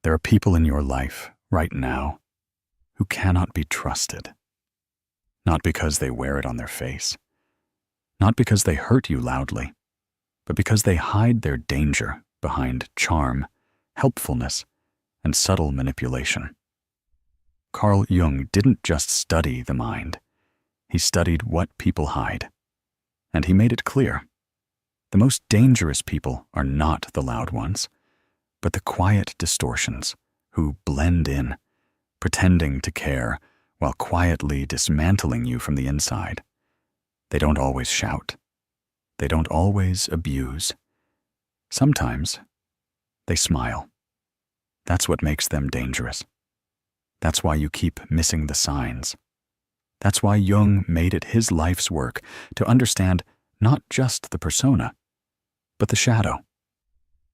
There are people in your life right now who cannot be trusted. Not because they wear it on their face, not because they hurt you loudly, but because they hide their danger behind charm, helpfulness, and subtle manipulation. Carl Jung didn't just study the mind. He studied what people hide. And he made it clear. The most dangerous people are not the loud ones, but the quiet distortions who blend in, pretending to care while quietly dismantling you from the inside. They don't always shout. They don't always abuse. Sometimes they smile. That's what makes them dangerous. That's why you keep missing the signs. That's why Jung made it his life's work to understand not just the persona, but the shadow.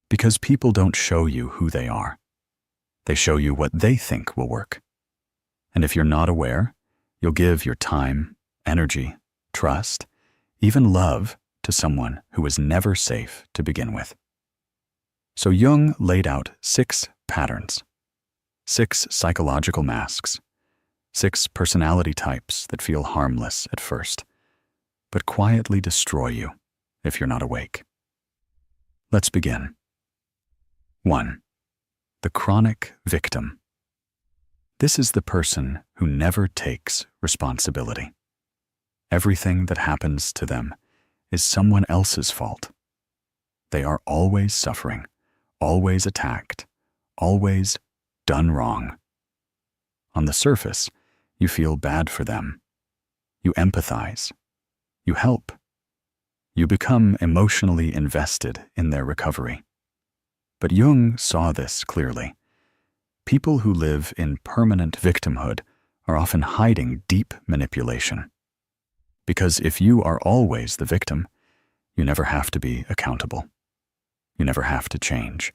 Because people don't show you who they are. They show you what they think will work. And if you're not aware, you'll give your time, energy, trust, even love to someone who was never safe to begin with. So Jung laid out 6 patterns, 6 psychological masks, 6 personality types that feel harmless at first, but quietly destroy you if you're not awake. Let's begin. 1. The chronic victim. This is the person who never takes responsibility. Everything that happens to them is someone else's fault. They are always suffering, always attacked, always done wrong. On the surface, you feel bad for them. You empathize. You help. You become emotionally invested in their recovery. But Jung saw this clearly. People who live in permanent victimhood are often hiding deep manipulation. Because if you are always the victim, you never have to be accountable. You never have to change.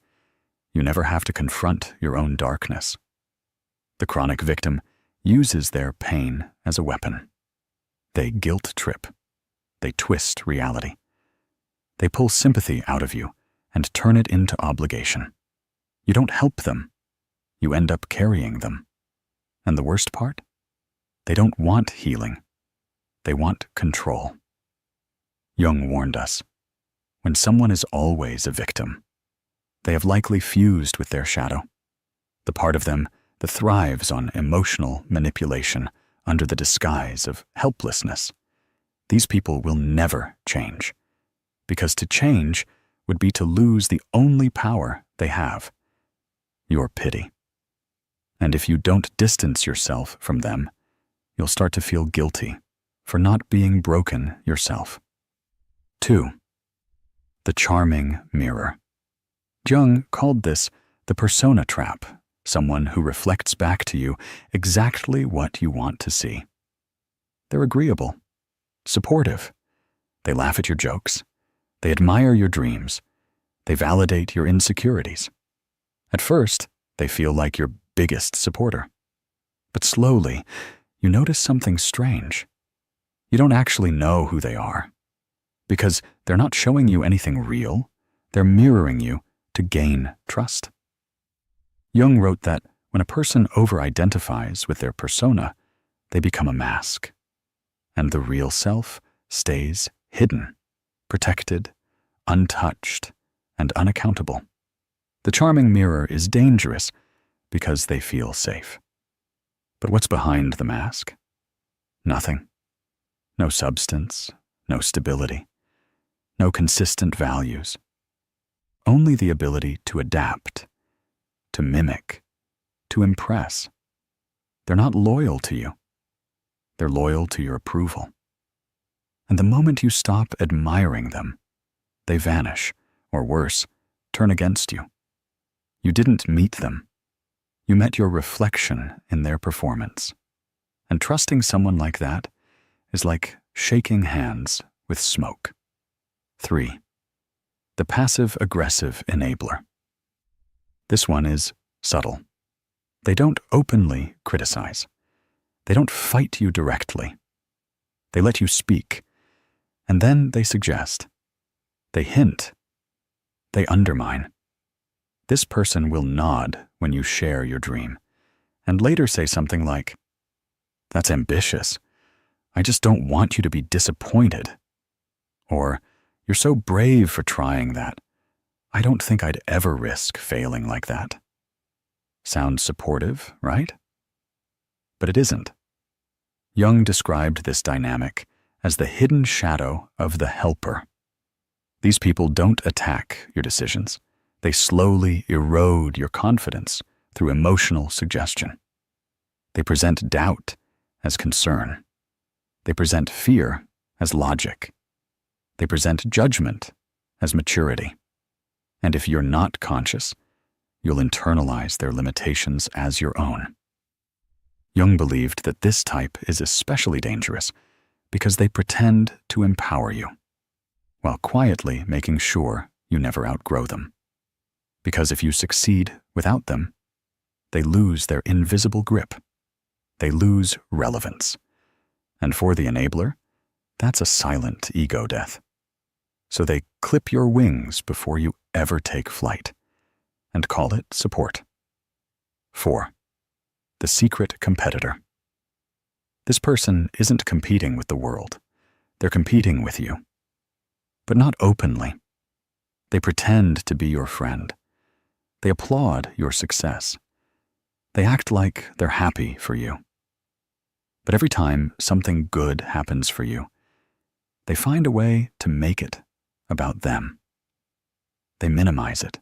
You never have to confront your own darkness. The chronic victim uses their pain as a weapon. They guilt trip. They twist reality. They pull sympathy out of you and turn it into obligation. You don't help them. You end up carrying them. And the worst part? They don't want healing. They want control. Jung warned us, when someone is always a victim, they have likely fused with their shadow, the part of them that thrives on emotional manipulation under the disguise of helplessness. These people will never change, because to change would be to lose the only power they have, your pity. And if you don't distance yourself from them, you'll start to feel guilty for not being broken yourself. 2. The charming mirror. Jung called this the persona trap, someone who reflects back to you exactly what you want to see. They're agreeable, supportive. They laugh at your jokes. They admire your dreams. They validate your insecurities. At first, they feel like your biggest supporter. But slowly, you notice something strange. You don't actually know who they are, because they're not showing you anything real. They're mirroring you to gain trust. Jung wrote that when a person over-identifies with their persona, they become a mask, and the real self stays hidden, protected, untouched, and unaccountable. The charming mirror is dangerous because they feel safe. But what's behind the mask? Nothing. No substance, no stability, no consistent values. Only the ability to adapt, to mimic, to impress. They're not loyal to you. They're loyal to your approval. And the moment you stop admiring them, they vanish, or worse, turn against you. You didn't meet them. You met your reflection in their performance. And trusting someone like that is like shaking hands with smoke. 3. The passive-aggressive enabler. This one is subtle. They don't openly criticize. They don't fight you directly. They let you speak, and then they suggest. They hint. They undermine. This person will nod when you share your dream, and later say something like, "That's ambitious. I just don't want you to be disappointed." Or, "You're so brave for trying that. I don't think I'd ever risk failing like that." Sounds supportive, right? But it isn't. Jung described this dynamic as the hidden shadow of the helper. These people don't attack your decisions. They slowly erode your confidence through emotional suggestion. They present doubt as concern. They present fear as logic. They present judgment as maturity. And if you're not conscious, you'll internalize their limitations as your own. Jung believed that this type is especially dangerous because they pretend to empower you, while quietly making sure you never outgrow them. Because if you succeed without them, they lose their invisible grip. They lose relevance. And for the enabler, that's a silent ego death. So they clip your wings before you ever take flight, and call it support. 4. The secret competitor. This person isn't competing with the world. They're competing with you. But not openly. They pretend to be your friend. They applaud your success. They act like they're happy for you. But every time something good happens for you, they find a way to make it about them. They minimize it.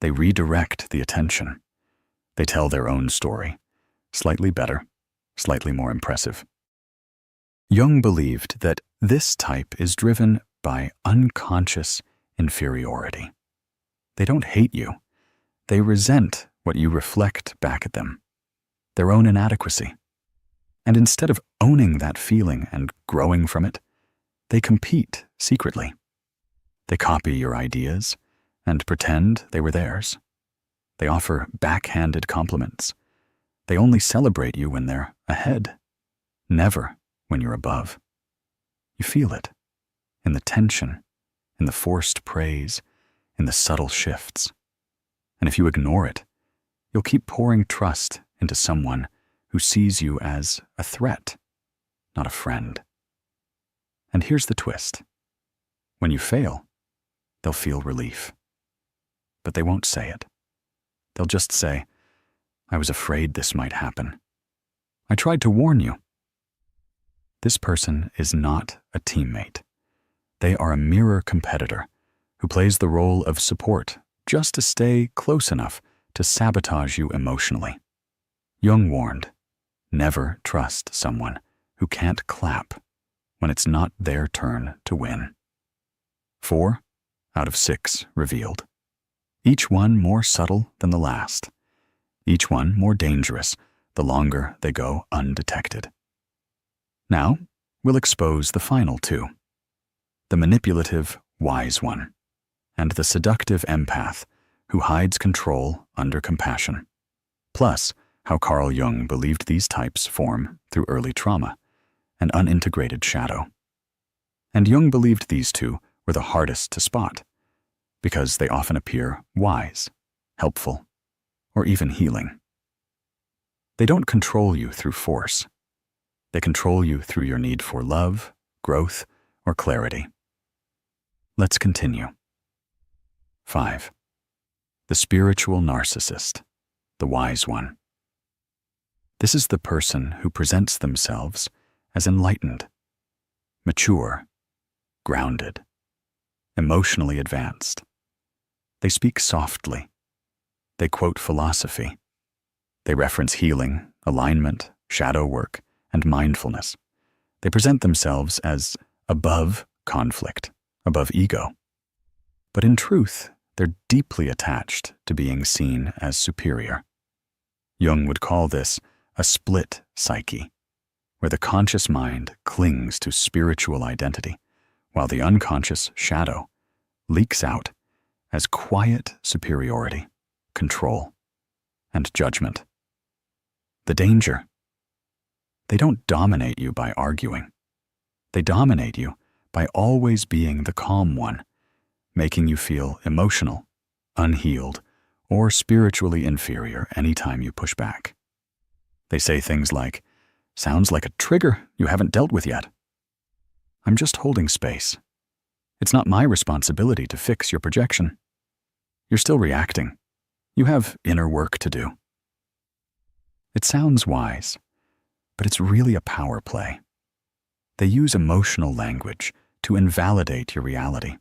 They redirect the attention. They tell their own story, slightly better, slightly more impressive. Jung believed that this type is driven by unconscious inferiority. They don't hate you. They resent what you reflect back at them, their own inadequacy. And instead of owning that feeling and growing from it, they compete secretly. They copy your ideas and pretend they were theirs. They offer backhanded compliments. They only celebrate you when they're ahead, never when you're above. You feel it in the tension, in the forced praise, in the subtle shifts. And if you ignore it, you'll keep pouring trust into someone who sees you as a threat, not a friend. And here's the twist. When you fail, they'll feel relief. But they won't say it. They'll just say, "I was afraid this might happen. I tried to warn you." This person is not a teammate. They are a mirror competitor who plays the role of support just to stay close enough to sabotage you emotionally. Jung warned, never trust someone who can't clap when it's not their turn to win. 4 out of 6 revealed. Each one more subtle than the last. Each one more dangerous the longer they go undetected. Now, we'll expose the final 2. The manipulative wise one, and the seductive empath who hides control under compassion. Plus, how Carl Jung believed these types form through early trauma, an unintegrated shadow. And Jung believed these 2 were the hardest to spot, because they often appear wise, helpful, or even healing. They don't control you through force. They control you through your need for love, growth, or clarity. Let's continue. 5. The spiritual narcissist, the wise one. This is the person who presents themselves as enlightened, mature, grounded, emotionally advanced. They speak softly. They quote philosophy. They reference healing, alignment, shadow work, and mindfulness. They present themselves as above conflict, above ego. But in truth, they're deeply attached to being seen as superior. Jung would call this a split psyche, where the conscious mind clings to spiritual identity, while the unconscious shadow leaks out as quiet superiority, control, and judgment. The danger: they don't dominate you by arguing. They dominate you by always being the calm one, making you feel emotional, unhealed, or spiritually inferior anytime you push back. They say things like, "Sounds like a trigger you haven't dealt with yet." I'm just holding space. It's not my responsibility to fix your projection. You're still reacting. You have inner work to do. It sounds wise, but it's really a power play. They use emotional language to invalidate your reality.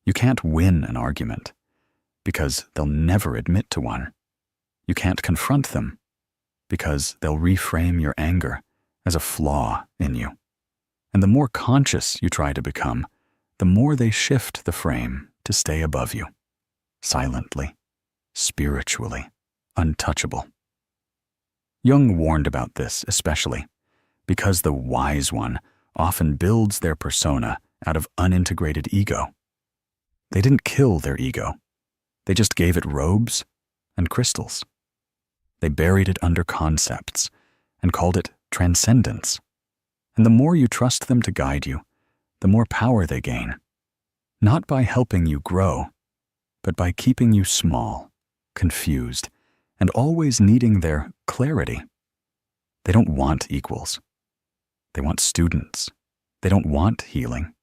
You can't win an argument because they'll never admit to one. You can't confront them because they'll reframe your anger as a flaw in you. And the more conscious you try to become, the more they shift the frame to stay above you, silently, spiritually, untouchable. Jung warned about this especially because the wise one often builds their persona out of unintegrated ego. They didn't kill their ego. They just gave it robes and crystals. They buried it under concepts and called it transcendence. And the more you trust them to guide you, the more power they gain, not by helping you grow, but by keeping you small, confused, and always needing their clarity. They don't want equals. They want students. They don't want healing.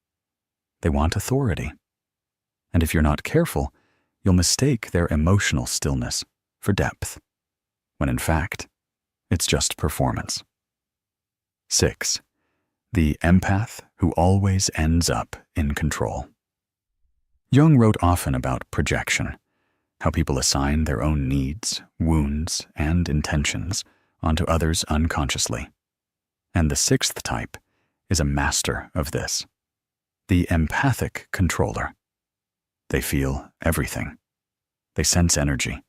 They want authority. And if you're not careful, you'll mistake their emotional stillness for depth, when in fact, it's just performance. 6. The empath who always ends up in control. Jung wrote often about projection, how people assign their own needs, wounds, and intentions onto others unconsciously. And the 6th type is a master of this, the empathic controller. They feel everything. They sense energy.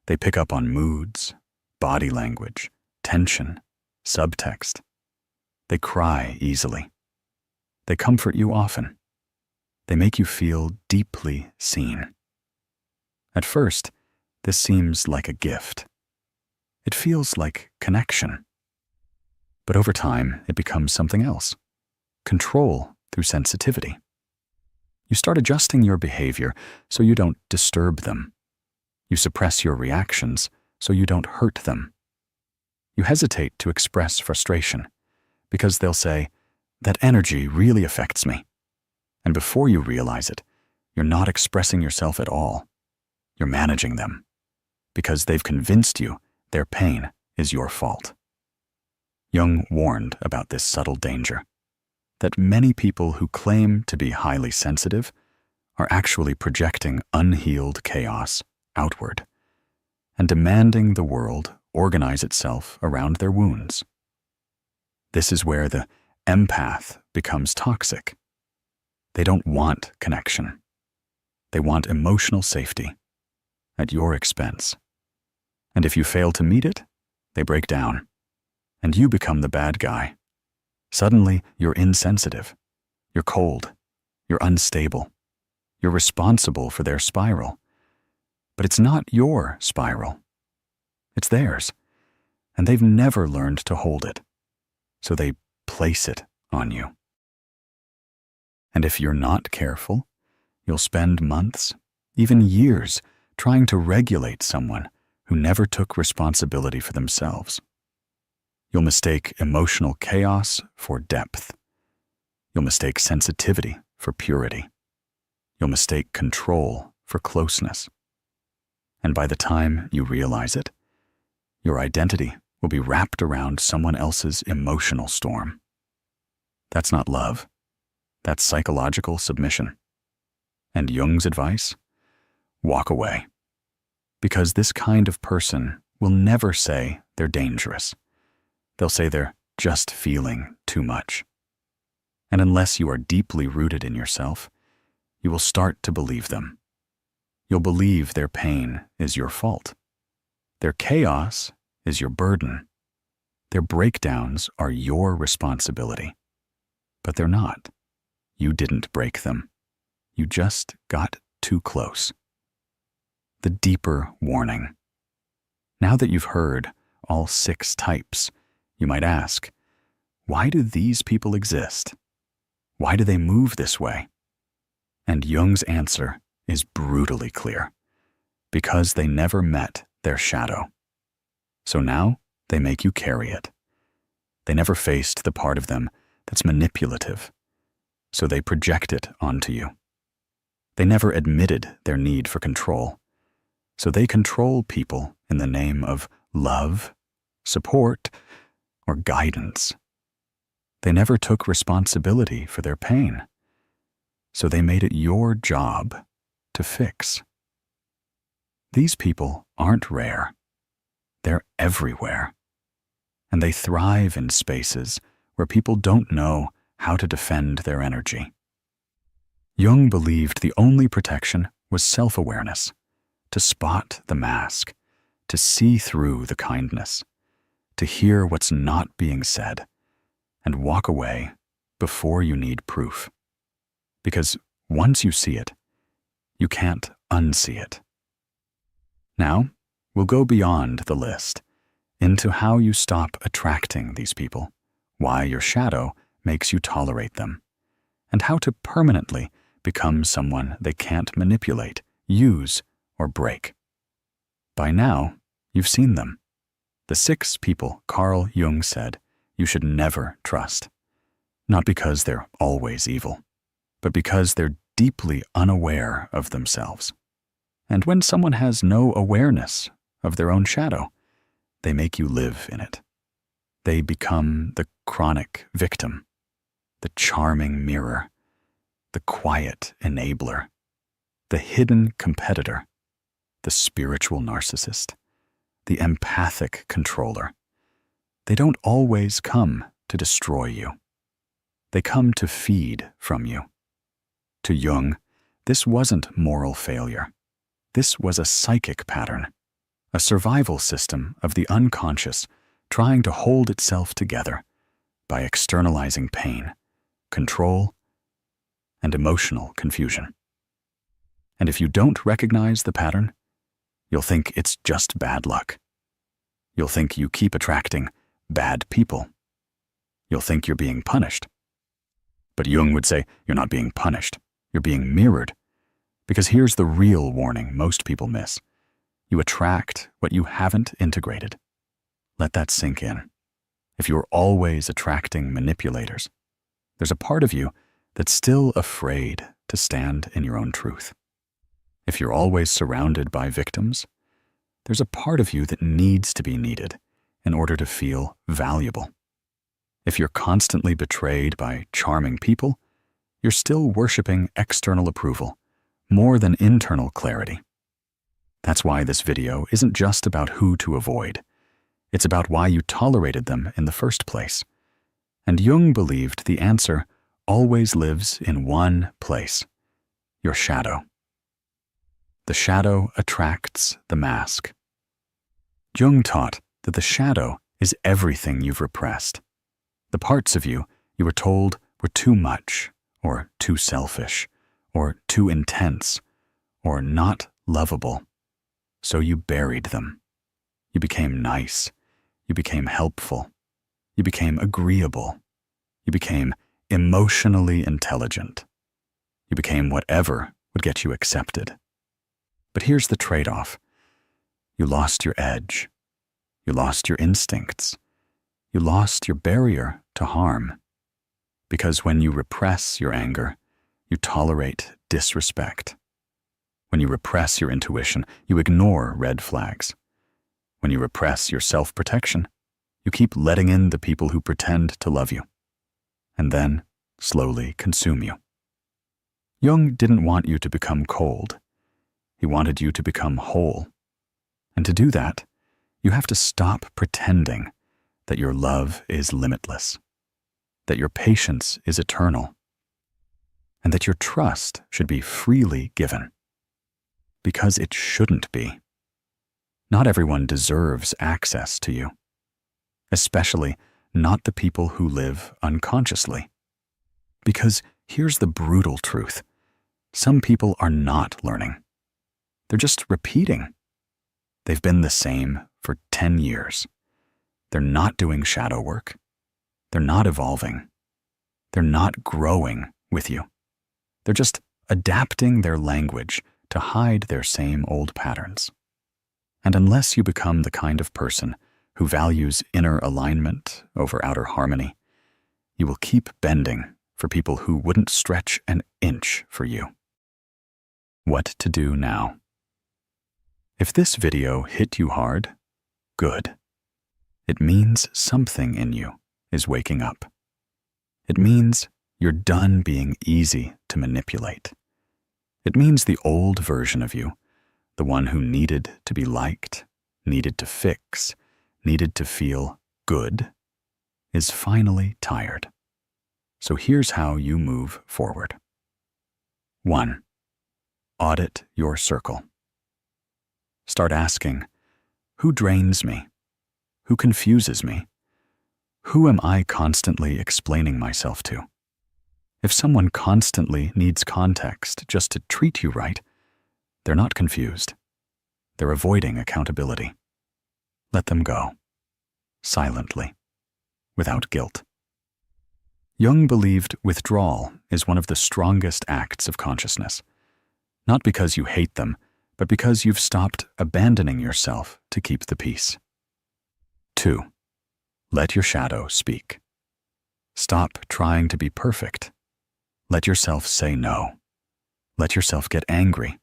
They pick up on moods, body language, tension, subtext. They cry easily. They comfort you often. They make you feel deeply seen. At first, this seems like a gift. It feels like connection. But over time, it becomes something else. Control through sensitivity. You start adjusting your behavior so you don't disturb them. You suppress your reactions so you don't hurt them. You hesitate to express frustration because they'll say, "That energy really affects me." And before you realize it, you're not expressing yourself at all. You're managing them because they've convinced you their pain is your fault. Jung warned about this subtle danger, that many people who claim to be highly sensitive are actually projecting unhealed chaos outward and demanding the world organize itself around their wounds. This is where the empath becomes toxic. They don't want connection. They want emotional safety at your expense. And if you fail to meet it, they break down, and you become the bad guy. Suddenly, you're insensitive, you're cold, you're unstable, you're responsible for their spiral. But it's not your spiral. It's theirs, and they've never learned to hold it, so they place it on you. And if you're not careful, you'll spend months, even years, trying to regulate someone who never took responsibility for themselves. You'll mistake emotional chaos for depth. You'll mistake sensitivity for purity. You'll mistake control for closeness. And by the time you realize it, your identity will be wrapped around someone else's emotional storm. That's not love. That's psychological submission. And Jung's advice? Walk away. Because this kind of person will never say they're dangerous. They'll say they're just feeling too much. And unless you are deeply rooted in yourself, you will start to believe them. You'll believe their pain is your fault. Their chaos is your burden. Their breakdowns are your responsibility. But they're not. You didn't break them. You just got too close. The deeper warning. Now that you've heard all 6 types, you might ask, why do these people exist? Why do they move this way? And Jung's answer is brutally clear. because they never met their shadow. So now they make you carry it. They never faced the part of them that's manipulative, so they project it onto you. They never admitted their need for control, so they control people in the name of love, support, or guidance. They never took responsibility for their pain, so they made it your job to fix. These people aren't rare. They're everywhere. And they thrive in spaces where people don't know how to defend their energy. Jung believed the only protection was self-awareness, to spot the mask, to see through the kindness, to hear what's not being said, and walk away before you need proof. Because once you see it, you can't unsee it. Now, we'll go beyond the list, into how you stop attracting these people, why your shadow makes you tolerate them, and how to permanently become someone they can't manipulate, use, or break. By now, you've seen them. The 6 people Carl Jung said you should never trust, not because they're always evil, but because they're deeply unaware of themselves. And when someone has no awareness of their own shadow, they make you live in it. They become the chronic victim, the charming mirror, the quiet enabler, the hidden competitor, the spiritual narcissist, the empathic controller. They don't always come to destroy you. They come to feed from you. To Jung, this wasn't moral failure. This was a psychic pattern, a survival system of the unconscious trying to hold itself together by externalizing pain, control, and emotional confusion. And if you don't recognize the pattern, you'll think it's just bad luck. You'll think you keep attracting bad people. You'll think you're being punished. But Jung would say you're not being punished, you're being mirrored. Because here's the real warning most people miss. You attract what you haven't integrated. Let that sink in. If you're always attracting manipulators, there's a part of you that's still afraid to stand in your own truth. If you're always surrounded by victims, there's a part of you that needs to be needed in order to feel valuable. If you're constantly betrayed by charming people, you're still worshiping external approval more than internal clarity. That's why this video isn't just about who to avoid. It's about why you tolerated them in the first place. And Jung believed the answer always lives in one place: your shadow. The shadow attracts the mask. Jung taught that the shadow is everything you've repressed. The parts of you you were told were too much, or too selfish, or too intense, or not lovable. So you buried them. You became nice. You became helpful. You became agreeable. You became emotionally intelligent. You became whatever would get you accepted. But here's the trade-off. You lost your edge. You lost your instincts. You lost your barrier to harm. Because when you repress your anger, you tolerate disrespect. When you repress your intuition, you ignore red flags. When you repress your self-protection, you keep letting in the people who pretend to love you, and then slowly consume you. Jung didn't want you to become cold. He wanted you to become whole. And to do that, you have to stop pretending that your love is limitless, that your patience is eternal, and that your trust should be freely given. Because it shouldn't be. Not everyone deserves access to you, especially not the people who live unconsciously. Because here's the brutal truth. Some people are not learning. They're just repeating. They've been the same for 10 years. They're not doing shadow work. They're not evolving. They're not growing with you. They're just adapting their language to hide their same old patterns. And unless you become the kind of person who values inner alignment over outer harmony, you will keep bending for people who wouldn't stretch an inch for you. What to do now? If this video hit you hard, good. It means something in you is waking up. It means you're done being easy to manipulate. It means the old version of you, the one who needed to be liked, needed to fix, needed to feel good, is finally tired. So here's how you move forward. 1. Audit your circle. Start asking, who drains me? Who confuses me? Who am I constantly explaining myself to? If someone constantly needs context just to treat you right, they're not confused. They're avoiding accountability. Let them go. Silently. Without guilt. Jung believed withdrawal is one of the strongest acts of consciousness. Not because you hate them, but because you've stopped abandoning yourself to keep the peace. 2. Let your shadow speak. Stop trying to be perfect. Let yourself say no. Let yourself get angry.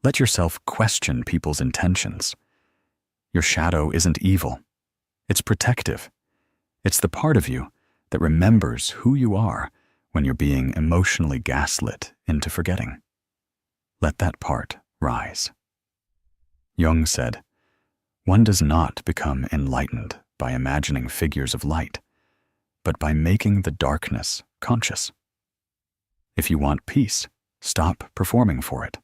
Let yourself question people's intentions. Your shadow isn't evil. It's protective. It's the part of you that remembers who you are when you're being emotionally gaslit into forgetting. Let that part rise. Jung said, one does not become enlightened by imagining figures of light, but by making the darkness conscious. If you want peace, stop performing for it.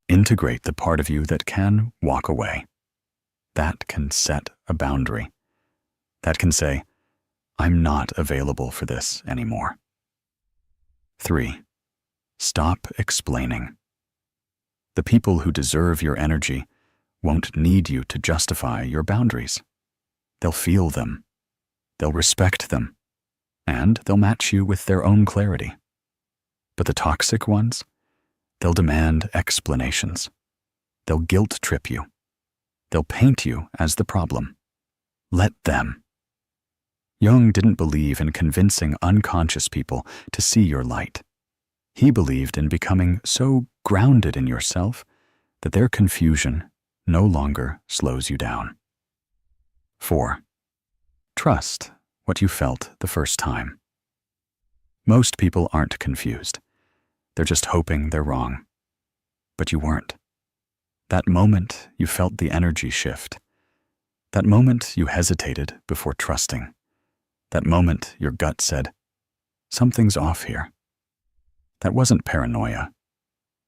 Integrate the part of you that can walk away. That can set a boundary. That can say, I'm not available for this anymore. 3. Stop explaining. The people who deserve your energy won't need you to justify your boundaries. They'll feel them. They'll respect them. And they'll match you with their own clarity. But the toxic ones, they'll demand explanations. They'll guilt trip you. They'll paint you as the problem. Let them. Jung didn't believe in convincing unconscious people to see your light. He believed in becoming so grounded in yourself that their confusion no longer slows you down. 4. Trust what you felt the first time. Most people aren't confused. They're just hoping they're wrong. But you weren't. That moment you felt the energy shift. That moment you hesitated before trusting. That moment your gut said, something's off here. That wasn't paranoia.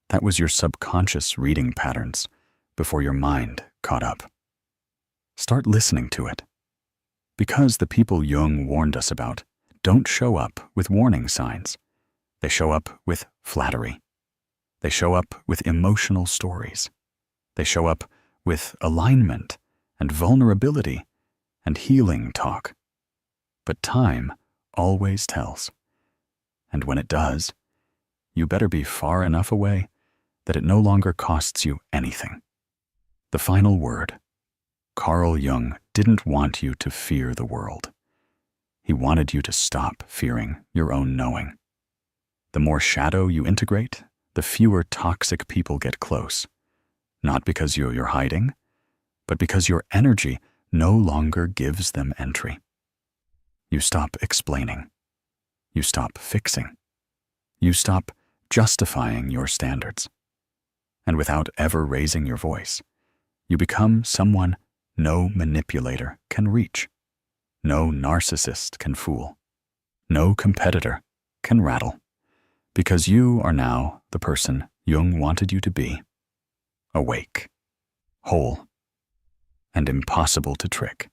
That was your subconscious reading patterns before your mind caught up. Start listening to it. Because the people Jung warned us about don't show up with warning signs. They show up with flattery. They show up with emotional stories. They show up with alignment and vulnerability and healing talk. But time always tells. And when it does, you better be far enough away that it no longer costs you anything. The final word. Carl Jung didn't want you to fear the world. He wanted you to stop fearing your own knowing. The more shadow you integrate, the fewer toxic people get close. Not because you're hiding, but because your energy no longer gives them entry. You stop explaining. You stop fixing. You stop justifying your standards. And without ever raising your voice, you become someone no manipulator can reach. No narcissist can fool. No competitor can rattle. Because you are now the person Jung wanted you to be. Awake, whole, and impossible to trick.